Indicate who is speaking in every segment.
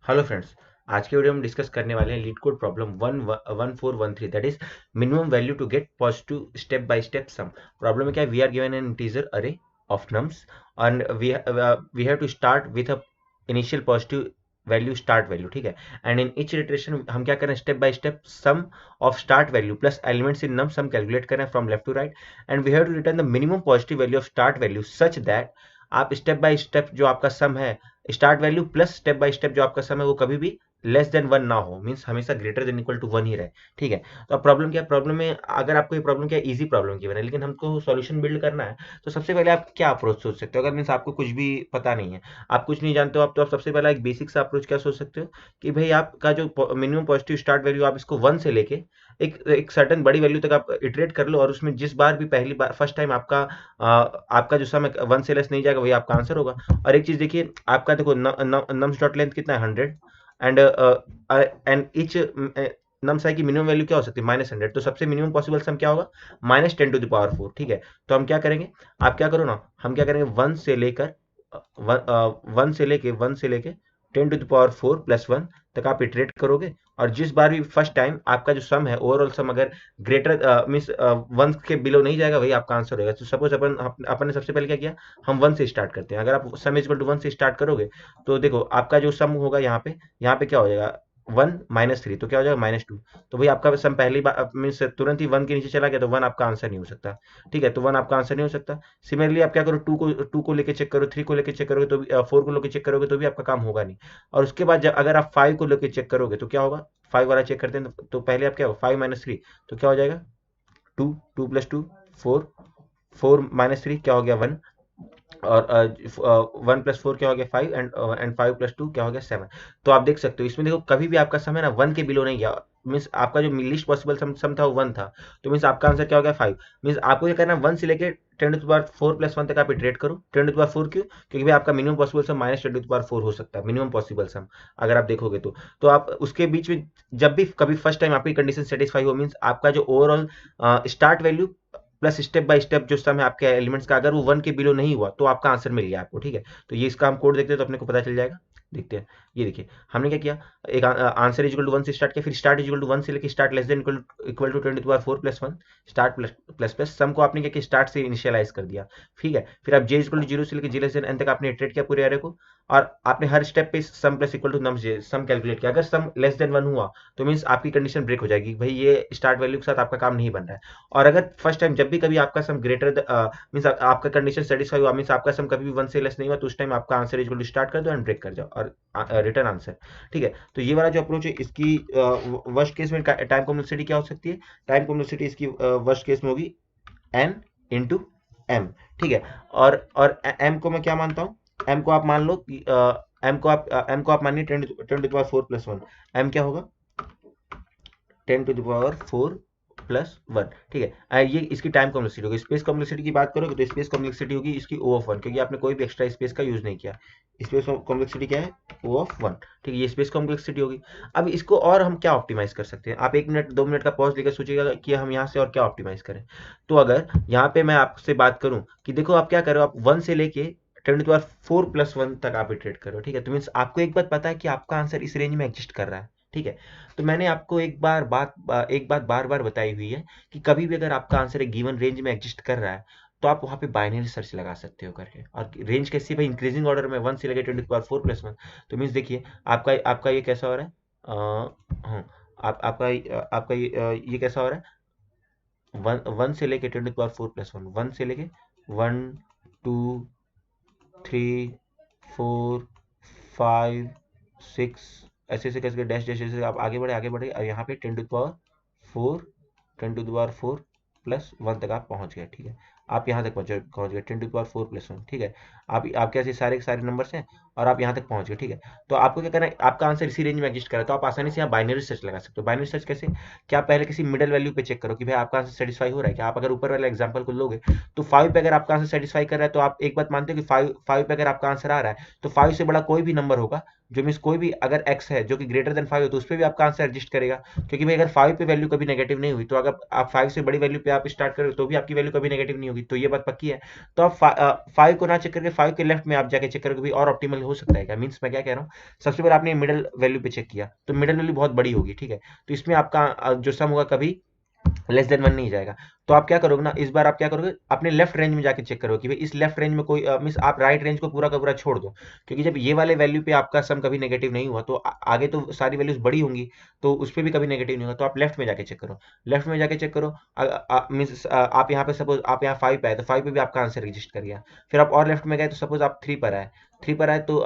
Speaker 1: Hello friends. आज के video में डिस्कस करने वाले हैं LeetCode problem 1413 that is minimum value to get positive step by step sum. Problem में क्या है, we are given an integer array of nums and we have to start with a initial positive value start value, ठीक है। And in each iteration हम क्या करें, step by step sum of start value plus elements in num sum calculate करें from left to right. And we have to return the minimum positive value of start value such that आप step by step जो आपका sum है, start value plus step by step जो आपका sum है, वो कभी भी लेस देन वन ना हो, मींस हमेशा greater than equal to one ही रहे, ठीक है। तो अब प्रॉब्लम क्या है, प्रॉब्लम में अगर आपको ये प्रॉब्लम क्या है, इजी प्रॉब्लम की बना है, लेकिन हमको सॉल्यूशन बिल्ड करना है। तो सबसे पहले आप क्या अप्रोच सोच सकते हो, अगर मींस आपको कुछ भी पता नहीं है, आप कुछ नहीं जानते हो आप, तो आप सबसे पहला एक बेसिक सा अप्रोच क्या सोच सकते हो कि भाई आपका जो मिनिमम पॉजिटिव स्टार्ट वैल्यू आप इसको वन से लेके एक सर्टेन बड़ी वैल्यू तक आप इटरेट कर लो, और उसमें जिस बार भी पहली बार फर्स्ट टाइम आपका जो सम है वन से लेस नहीं जाएगा, वही आपका आंसर होगा। और एक चीज देखिए, आपका देखो नम्स डॉट लेंथ कितना है 100 एंड एंड इच नम्स आई की मिनिमम वैल्यू क्या हो सकती है -100, तो सबसे मिनिमम पॉसिबल सम क्या होगा -10⁴, ठीक है। तो हम क्या करेंगे, आप क्या करो ना, हम क्या करेंगे वन से लेके 10⁴ प्लस वन तक आप इटरेट करोगे, और जिस बार भी फर्स्ट टाइम आपका जो सम है ओवरऑल सम अगर ग्रेटर मीन्स वन के बिलो नहीं जाएगा, वही आपका आंसर होगा। तो सपोज अपन ने सबसे पहले क्या किया, हम वन से स्टार्ट करते हैं। अगर आप sum is equal to one से स्टार्ट करोगे, तो देखो आपका जो सम होगा यहाँ पे क्या हो जाएगा, 1 - 3, तो क्या हो जाएगा -2। तो भाई आपका सम पहली बार मीन्स तुरंत ही वन के नीचे चला गया, तो वन आपका आंसर नहीं हो सकता, ठीक है। तो वन आपका आंसर नहीं हो सकता। सिमिलरली आप क्या करो, टू को लेके चेक करो, थ्री को लेके चेक करोगे तो भी, फोर को लेके चेक करोगे तो भी आपका काम होगा नहीं। और उसके बाद जब अगर आप फाइव को लेके चेक करोगे तो क्या होगा, फाइव वाला चेक करते हैं, तो पहले आप क्या होगा, 5 - 3, तो क्या हो जाएगा, two, two plus two, four, 4 - 3 क्या हो गया, वन, और 1 + 4 क्या हो गया, 5, एंड 5 + 2 क्या हो गया, 7। तो आप देख सकते हो इसमें, देखो कभी भी आपका सम है ना वन के बिलो नहीं गया, मीन्स आपका जो लिस्ट पॉसिबल सम था वो वन था, तो मीन्स आपका आंसर क्या हो गया, 5। मीन्स आपको ये करना है, वन से लेके 10⁴ + 1 तक आप इटरेट करो। 10⁴ क्यों, क्योंकि भाई आपका मिनिमम पॉसिबल सम -10⁴ हो सकता है, मिनिमम पॉसिबल सम अगर आप देखोगे तो आप उसके बीच में जब भी कभी फर्स्ट टाइम आपकी कंडीशन सेटिस्फाई हो, मीन्स आपका जो overall start value plus step by step जो सम है आपके एलिमेंट्स का, अगर वो वन के बिलो नहीं हुआ, तो आपका आंसर मिल गया आपको, ठीक है। तो ये इसका हम कोड देखते हैं तो अपने को पता चल जाएगा। देखते हैं, ये देखिए हमने क्या किया, एक answer is equal to one से स्टार्ट किया, फिर start is equal to one से लेके start less than equal to 10⁴ + 1, start plus plus plus sum को आपने क्या किया, स्टार्ट से इनिशियलाइज कर दिया, ठीक है। फिर आप जे इज इक्वल टू जीरो से लेके जे लेस देन एन तक आपने इटरेट किया पूरे एरे को, और आपने हर स्टेप पे sum plus equal to num sum calculate किया। अगर सम लेस देन वन हुआ, तो मीन्स आपकी कंडीशन ब्रेक हो जाएगी, भाई ये स्टार्ट वैल्यू के साथ आपका काम नहीं बन रहा है। और अगर फर्स्ट टाइम जब भी कभी आपका सम ग्रेटर मीन्स आपका कंडीशन सेटिस्फाई हुआ, मीन्स आपका सम कभी भी वन से लेस नहीं हुआ, तो उस टाइम आपका आंसर इक्वल टू स्टार्ट कर दो एंड ब्रेक कर जाओ और रिटर्न आंसर, ठीक है। तो ये वाला जो अप्रोच है, इसकी वर्स्ट केस में टाइम कॉम्प्लेक्सिटी क्या हो सकती है, टाइम कॉम्प्लेक्सिटी इसकी वर्स्ट केस में होगी n × m, ठीक है। और m को मैं क्या मानता हूँ, m को आप मान लो कि m को आप मानिए 10⁴ + 1, m क्या होगा, 10⁴ + 1, ठीक है। ये इसकी टाइम कॉम्प्लेक्सिटी होगी। स्पेस कॉम्प्लेक्सिटी की बात करोगे तो स्पेस कॉम्प्लेक्सिटी होगी इसकी O(1), क्योंकि आपने कोई भी एक्स्ट्रा स्पेस का यूज नहीं किया। स्पेस कॉम्प्लेक्सिटी क्या है, O(1), ठीक है, ये स्पेस कॉम्प्लेक्सिटी होगी। अब इसको और हम क्या ऑप्टिमाइज कर सकते हैं, आप 1 मिनट 2 मिनट का पॉज लेकर सोचिएगा कि हम यहाँ से और क्या ऑप्टिमाइज करें। तो अगर यहाँ पे मैं आपसे बात करूँ कि देखो आप क्या करो, आप वन से लेके 10⁴ + 1 तक आप इटरेट करो, ठीक है। तो मीन्स आपको एक बात पता है कि आपका आंसर इस रेंज में एग्जिस्ट कर रहा है, ठीक है। तो मैंने आपको एक बात बार बार बताई हुई है कि कभी भी अगर आपका आंसर एक गिवन रेंज में एग्जिस्ट कर रहा है, तो आप वहां पे बाइनरी सर्च लगा सकते हो करके। और रेंज कैसी है भाई, इंक्रीजिंग ऑर्डर में, वन से लेकर 10⁴ + 1। तो मीन्स देखिए आपका आपका ये कैसा हो रहा है, हाँ, आपका ये कैसा हो रहा है, वन से लेके 10⁴ + 1, वन से लेके 1 2 3 4 5 6, ऐसे ऐसे करके डैश डैश ऐसे आप आगे बढ़े और यहाँ पे 10⁴ + 1 तक आप पहुंच गए, ठीक है। आप यहाँ तक पहुंच गए 10⁴ + 1, ठीक है। आप कैसे सारे के सारे नंबर्स हैं और आप यहाँ तक पहुंच गए, ठीक है। तो आपको क्या करना है, आपका आंसर इसी रेंज में एग्जिस्ट कर रहा है, तो आप आसानी से यहाँ बाइनरी सर्च लगा सकते हो। बाइनरी सर्च कैसे, क्या आप पहले किसी मिडल वैल्यू पे चेक करो कि भाई आपका आंसर सेटिस्फाई हो रहा है क्या। आप अगर ऊपर वाले एग्जांपल को लोगे, तो 5 पे अगर आपका आंसर सेटिस्फाई कर रहा है, तो आप एक बात मानते हो कि 5 पे अगर आपका आंसर आ रहा है, तो 5 से बड़ा कोई भी नंबर होगा, जो मीन्स कोई भी अगर x है जो कि ग्रेटर देन 5 हो, तो उस पर भी आपका आंसर एडजस्ट करेगा। क्योंकि भाई अगर 5 पे वैल्यू कभी नेगेटिव नहीं हुई, तो अगर आप 5 से बड़ी वैल्यू पे आप स्टार्ट करोगे तो भी आपकी वैल्यू कभी नेगेटिव नहीं होगी, तो ये बात पक्की है। तो आप 5 को ना चेक करके 5 के लेफ्ट में आप जाके चेक करोगे भाई और ऑप्टिमल हो सकता है क्या? मीन्स मैं क्या कह रहा हूँ, सबसे पहले आपने मिडल वैल्यू पे चेक किया तो मिडल वैल्यू बहुत बड़ी होगी, ठीक है, तो इसमें आपका जो सम होगा कभी लेस देन वन नहीं जाएगा। तो आप क्या करोगे ना, इस बार आप क्या करोगे, अपने लेफ्ट रेंज में जाके चेक करोगे कि भाई इस लेफ्ट रेंज में कोई मीन्स आप राइट रेंज को पूरा का पूरा छोड़ दो, क्योंकि जब ये वाले वैल्यू पे आपका सम कभी नेगेटिव नहीं हुआ तो आगे तो सारी वैल्यूज बड़ी होंगी, तो उस पर भी कभी नेगेटिव नहीं होगा। तो आप लेफ्ट में जाके चेक करो, लेफ्ट में जाके चेक करो, मीन्स आप यहाँ पे सपोज आप यहाँ 5 पे आए तो 5 पे भी आपका आंसर रजिस्ट कर गया। फिर आप और लेफ्ट में गए तो सपोज आप 3 पर आए, 3 पर आए तो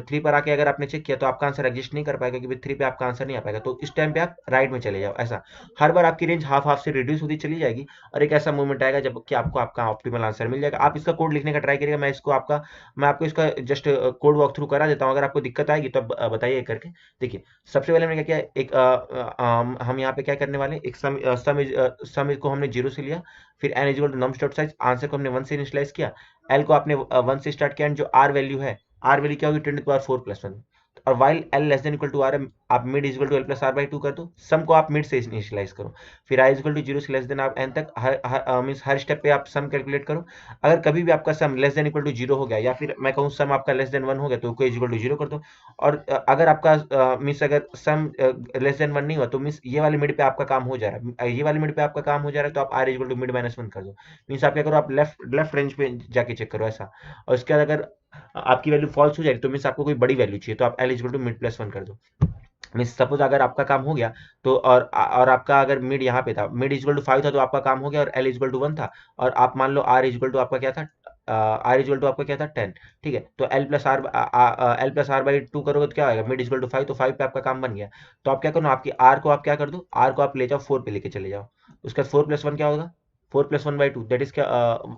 Speaker 1: 3 पर आके अगर आपने चेक किया तो आपका आंसर एग्जिस्ट नहीं कर पाएगा, क्योंकि 3 पे आपका आंसर नहीं आ पाएगा, तो इस टाइम पे आप राइट में चले जाओ। ऐसा हर बार आपकी रेंज हाफ हाफ से रिड्यूस होती चली जाएगी, और एक ऐसा मोमेंट आएगा जब कि आपको आपका ऑप्टिमल आंसर मिल जाएगा। आप इसका कोड लिखने का ट्राई करिएगा, मैं आपको इसका जस्ट कोड वॉक थ्रू करा देता हूँ, अगर आपको दिक्कत आएगी तो आप बताइए करके। देखिए सबसे पहले हमने क्या किया, एक हम यहाँ पे क्या करने वाले हैं, एक सम को हमने 0 से लिया, फिर n equal to nums dot size, answer को हमने 1 से इनिशियलाइज किया, l को आपने 1 से स्टार्ट किया, एंड जो r वैल्यू है, r वैल्यू क्या होगी 10 टू द पावर 4 प्लस 1, और while l less than equal to r, आप mid equal to l plus r by 2 कर दो, सम को आप मिड से इनिशियलाइज करो, फिर i इक्वल टू 0 से लेस देन आप n तक मीन्स हर स्टेप पे आप सम कैलकुलेट करो। अगर कभी भी आपका sum less than equal to 0 हो गया, या फिर मैं कहूँ सम आपका लेस देन 1 हो गया, तो को इक्वल टू 0 कर दो। और अगर आपका मीन्स अगर सम लेस देन 1 नहीं हुआ तो मीन्स ये वाले मिड पे आपका काम हो जा रहा है, ये वाले मिड पे आपका काम हो जा रहा है, तो आप r equal to mid minus 1 कर दो। मीन्स आप क्या करो, आप लेफ्ट रेंज पे जाके चेक करो ऐसा, और उसके बाद अगर आपकी वैल्यू फॉल्स हो जाएगी तो मीन्स आपको कोई बड़ी वैल्यू चाहिए, तो आप l equal to mid plus 1 कर दो। मीन्स सपोज अगर आपका काम हो गया तो, और आपका अगर मिड यहाँ पे था, मिड इक्वल टू 5 था तो आपका काम हो गया, और l इक्वल टू 1 था, और आप मान लो r इक्वल टू आपका क्या था, r इक्वल टू आपका क्या था 10, ठीक है, तो l प्लस r बाई 2 करोगे तो क्या आएगा, मिड इक्वल टू 5, तो 5 पे आपका काम बन गया। तो आप क्या करो, आपकी r को आप क्या कर दो, r को आप ले जाओ 4 पे लेके चले जाओ, उसके बाद 4 प्लस 1 क्या होगा, 4 प्लस 1 बाई 2 दैट इज क्या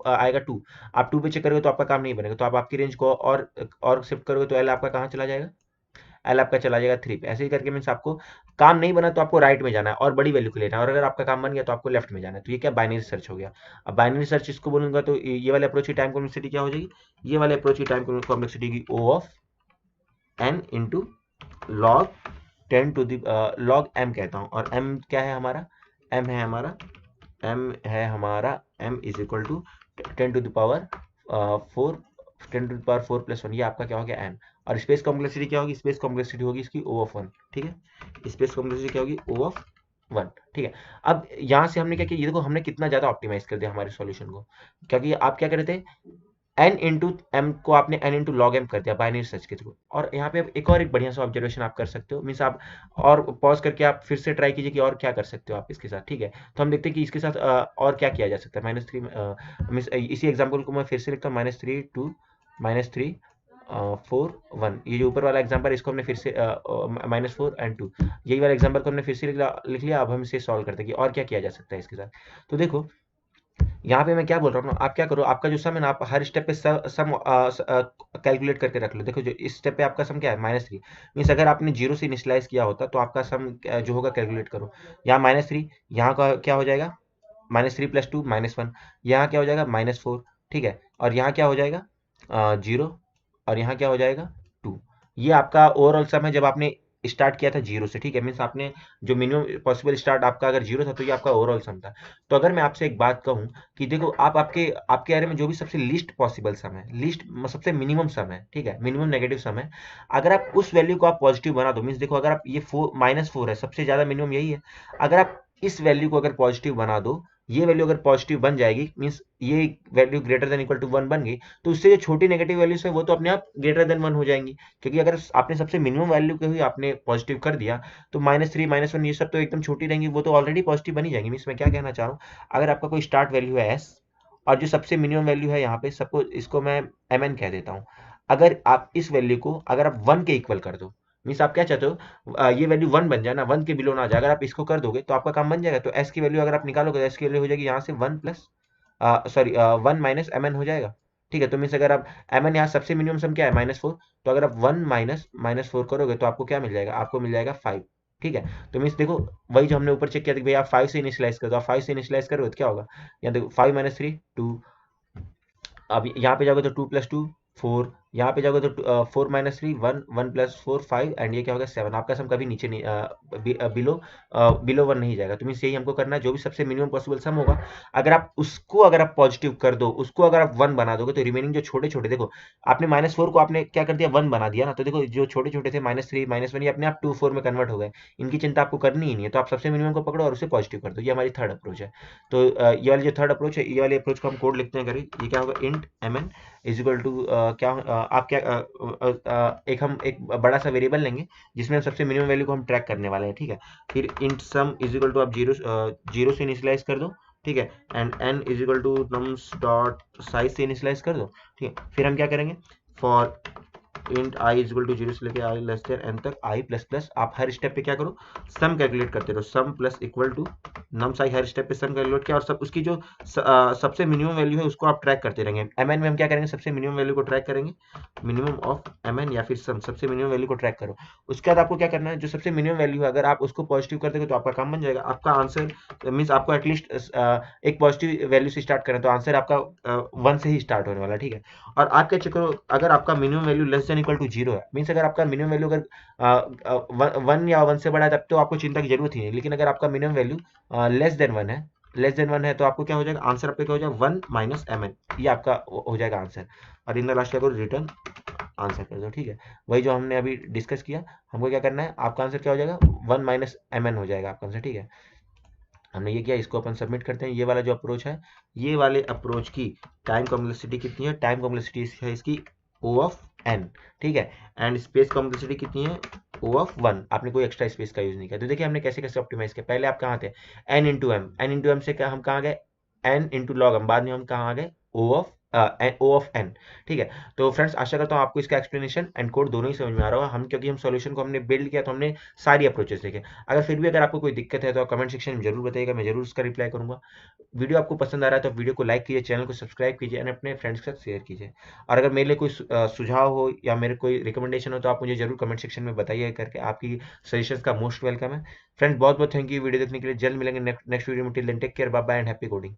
Speaker 1: आएगा 2। आप 2 पे चेक करोगे तो आपका काम नहीं बनेगा, तो आप आपकी रेंज को और शिफ्ट करोगे तो l आपका कहाँ चला जाएगा, एल आपका चला जाएगा 3 पे। ऐसे ही करके मीन्स आपको काम नहीं बना तो आपको राइट में जाना है और बड़ी वैल्यू को लेना है, और अगर आपका काम बन गया तो आपको लेफ्ट में जाना है। तो ये क्या बाइनरी सर्च हो गया। अब बाइनरी सर्च इसको बोलूंगा तो ये वाले अप्रोच की टाइम कॉम्प्लेक्सिटी क्या हो जाएगी, ये वाले अप्रोच की टाइम कॉम्प्लेक्सिटी की O of N into log 10 to the log M कहता हूँ, और एम क्या है हमारा, एम है हमारा m is equal to 10 to the power 4, 10 to the power 4 plus 1, ये आपका क्या हो गया m। और स्पेस कॉम्प्लेक्सिटी क्या होगी, स्पेस कॉम्प्लेक्सिटी होगी इसकी O ऑफ 1, ठीक है, स्पेस कॉम्प्लेक्सिटी क्या होगी O ऑफ 1, ठीक है। अब यहाँ से हमने क्या किया, ये देखो हमने कितना ज्यादा ऑप्टिमाइज कर दिया हमारे सॉल्यूशन को, क्योंकि आप क्या कर रहे थे, n इंटू एम को आपने n इंटू लॉग एम कर दिया बाइनरी सर्च के थ्रू। और यहाँ पे एक बढ़िया सा ऑब्जर्वेशन आप कर सकते हो, मीन्स आप और पॉज करके आप फिर से ट्राई कीजिए कि और क्या कर सकते हो आप इसके साथ, ठीक है। तो हम देखते हैं कि इसके साथ और क्या किया जा सकता है, -3 मीन्स इसी एग्जाम्पल को मैं फिर से लिखता हूँ, -3 2 -3 4 1, ये जो ऊपर वाला एग्जाम्पल इसको हमने फिर से -4 एंड 2, यही वाला एग्जाम्पल को हमने फिर से लिख लिया। अब हम इसे सॉल्व करते हैं कि और क्या किया जा सकता है इसके साथ। तो देखो यहाँ पे मैं क्या बोल रहा हूँ ना, आप क्या करो, आपका जो सम है ना, आप हर स्टेप पे सम कैलकुलेट करके रख लो। देखो जो इस स्टेप पे आपका सम क्या है -3, मीन्स अगर आपने 0 से इनिशियलाइज किया होता तो आपका सम जो होगा कैलकुलेट करो, यहाँ -3, यहाँ का क्या हो जाएगा -3 प्लस 2 -1, यहाँ क्या हो जाएगा -4, ठीक है, और यहाँ क्या हो जाएगा 0, और यहाँ क्या हो जाएगा 2। ये आपका ओवरऑल सम है जब आपने स्टार्ट किया था 0 से, ठीक है, मीन्स आपने जो मिनिमम पॉसिबल स्टार्ट आपका अगर 0 था तो ये आपका ओवरऑल सम था। तो अगर मैं आपसे एक बात कहूँ कि देखो आप आपके आपके एरे में जो भी सबसे लीस्ट पॉसिबल सम है, लीस्ट सबसे मिनिमम सम है, ठीक है, मिनिमम नेगेटिव सम है, अगर आप उस वैल्यू को आप पॉजिटिव बना दो, मीन्स देखो अगर आप ये -4 है, सबसे ज्यादा मिनिमम यही है, अगर आप इस वैल्यू को अगर पॉजिटिव बना दो, ये वैल्यू अगर पॉजिटिव बन जाएगी, मीन्स ये value greater than equal to 1 बन गई, तो उससे जो छोटी नेगेटिव वैल्यूज है वो तो अपने आप ग्रेटर देन 1 हो जाएंगी, क्योंकि अगर आपने सबसे मिनिमम वैल्यू को ही आपने पॉजिटिव कर दिया तो -3 -1 ये सब तो एकदम छोटी रहेंगी, वो तो ऑलरेडी पॉजिटिव बनी जाएंगी। मीन्स मैं क्या कहना चाह रहा हूँ, अगर आपका कोई स्टार्ट वैल्यू है s, और जो सबसे मिनिमम वैल्यू है यहाँ पे सपोज इसको मैं mn कह देता हूँ, अगर आप इस वैल्यू को अगर आप 1 के इक्वल कर दो, मीन्स आप क्या चाहते हो ये वैल्यू 1 बन जाए ना, 1 के बिलो ना आ जाए, अगर आप इसको कर दोगे तो आपका काम बन जाएगा। तो s की वैल्यू अगर आप निकालोगे तो s की वैल्यू हो जाएगी यहाँ से 1 प्लस 1 माइनस mn हो जाएगा, ठीक है। तो मीन्स अगर आप mn यहाँ सबसे मिनिमम सम क्या है -4, तो अगर आप 1 माइनस 4 करोगे तो आपको क्या मिल जाएगा, आपको मिल जाएगा 5, ठीक है। तो मीन्स देखो वही जो हमने ऊपर चेक किया था कि भाई आप 5 से इनिशियलाइज कर दो, आप 5 से इनिशियलाइज करोगे तो क्या होगा, यहाँ देखो 5 - 3 2, अब यहाँ पे जाओगे तो 2 + 2 4, यहाँ पे जाओगे तो 4 माइनस 3 1 1 प्लस 4 5 एंड ये क्या होगा 7। आपका सम कभी नीचे नहीं बिलो बिलो 1 नहीं जाएगा। तो मीन्स यही हमको करना है, जो भी सबसे मिनिमम पॉसिबल सम होगा अगर आप पॉजिटिव कर दो, उसको अगर आप 1 बना दोगे तो रिमेनिंग जो छोटे छोटे, देखो आपने -4 को आपने क्या कर दिया 1 बना दिया ना, तो देखो जो छोटे छोटे थे -3 -1 ये अपने आप 2 4 में कन्वर्ट हो गए। इनकी चिंता आपको करनी ही नहीं है, तो आप सबसे मिनिमम को पकड़ो और उसे पॉजिटिव कर दो। ये हमारी थर्ड अप्रोच है। तो ये वाली जो थर्ड अप्रोच है, ये वाली अप्रोच को हम कोड लिखते हैं करें, ये क्या होगा int mn is equal to क्या आप क्या एक बड़ा सा वेरिएबल लेंगे जिसमें हम सबसे मिनिमम वैल्यू को हम ट्रैक करने वाले हैं, ठीक है। फिर int sum is equal to आप जीरो से इनिशियलाइज कर दो, ठीक है। And n is equal to nums dot size से इनिशियलाइज कर दो, ठीक है। फिर हम क्या करेंगे, for int I is equal to zero से लेके आई लेस देन एन तक आई प्लस प्लस, आप हर स्टेप पे क्या करो सम कैलकुलेट करते रहो, sum plus equal to nums I, हर स्टेप पे सम कैलकुलेट किया और सब उसकी जो सबसे मिनिमम वैल्यू है उसको आप ट्रैक करते रहेंगे। एम एन में हम क्या करेंगे, सबसे मिनिमम वैल्यू को ट्रैक करेंगे, मिनिमम ऑफ एम एन या फिर सम, सबसे मिनिमम वैल्यू को ट्रैक करो। उसके बाद आपको क्या करना है, जो सबसे मिनिमम वैल्यू है अगर आप उसको पॉजिटिव कर दोगे तो आपका काम बन जाएगा। आपका आंसर मीन्स आपको एटलीस्ट एक पॉजिटिव वैल्यू से स्टार्ट करना, तो आंसर आपका 1 से ही स्टार्ट होने वाला, ठीक है। और आपके चक्कर अगर आपका minimum value less than equal to zero है, मीन्स अगर आपका मिनिमम वैल्यू अगर 1 या 1 से बड़ा है तब तो आपको चिंता की जरूरत ही नहीं। लेकिन अगर आपका मिनिमम वैल्यू लेस देन 1 है, तो आपको क्या हो जाएगा, आंसर आपका क्या हो जाएगा 1 माइनस एम एन, ये आपका हो जाएगा आंसर। और इन द लास्ट क्या करो, रिटर्न आंसर कर दो, ठीक है। वही जो हमने अभी डिस्कस किया, हमको क्या करना है, आपका आंसर क्या हो जाएगा 1 माइनस एम एन हो जाएगा आपका आंसर, ठीक है। हमने ये किया, इसको अपन सबमिट करते हैं। ये वाला जो अप्रोच है, ये वाले अप्रोच की टाइम कॉम्प्लेक्सिटी कितनी है, टाइम कॉम्प्लेक्सिटी है इसकी O ऑफ n, ठीक है। एंड स्पेस कॉम्प्लेक्सिटी कितनी है, O ऑफ 1। आपने कोई एक्स्ट्रा स्पेस का यूज नहीं किया। तो देखिए हमने कैसे कैसे ऑप्टिमाइज किया। पहले आप कहाँ थे, n से हम कहाँ गए, n इंटू लॉग m, बाद में हम कहाँ आ गए O ऑफ n, ठीक है। तो फ्रेंड्स आशा करता हूँ आपको इसका एक्सप्लेनेशन एंड कोड दोनों ही समझ में आ रहा होगा। क्योंकि हम सॉल्यूशन को हमने बिल्ड किया तो हमने सारी अप्रोचेस देखे। अगर आपको कोई दिक्कत है तो आप कमेंट सेक्शन में जरूर बताइएगा, मैं जरूर उसका रिप्लाई करूंगा। वीडियो आपको पसंद आ रहा है तो वीडियो को लाइक कीजिए, चैनल को सब्सक्राइब कीजिए और अपने फ्रेंड्स के साथ शेयर कीजिए। और अगर मेरे लिए कोई सुझाव हो या मेरे कोई रिकमेंडेशन हो तो आप मुझे जरूर कमेंट सेक्शन में बताइए करके, आपकी सजेशंस का मोस्ट वेलकम है। फ्रेंड्स बहुत बहुत थैंक यू वीडियो देखने के लिए। जल्द मिलेंगे नेक्स्ट वीडियो में। Till then take care, bye bye and happy coding.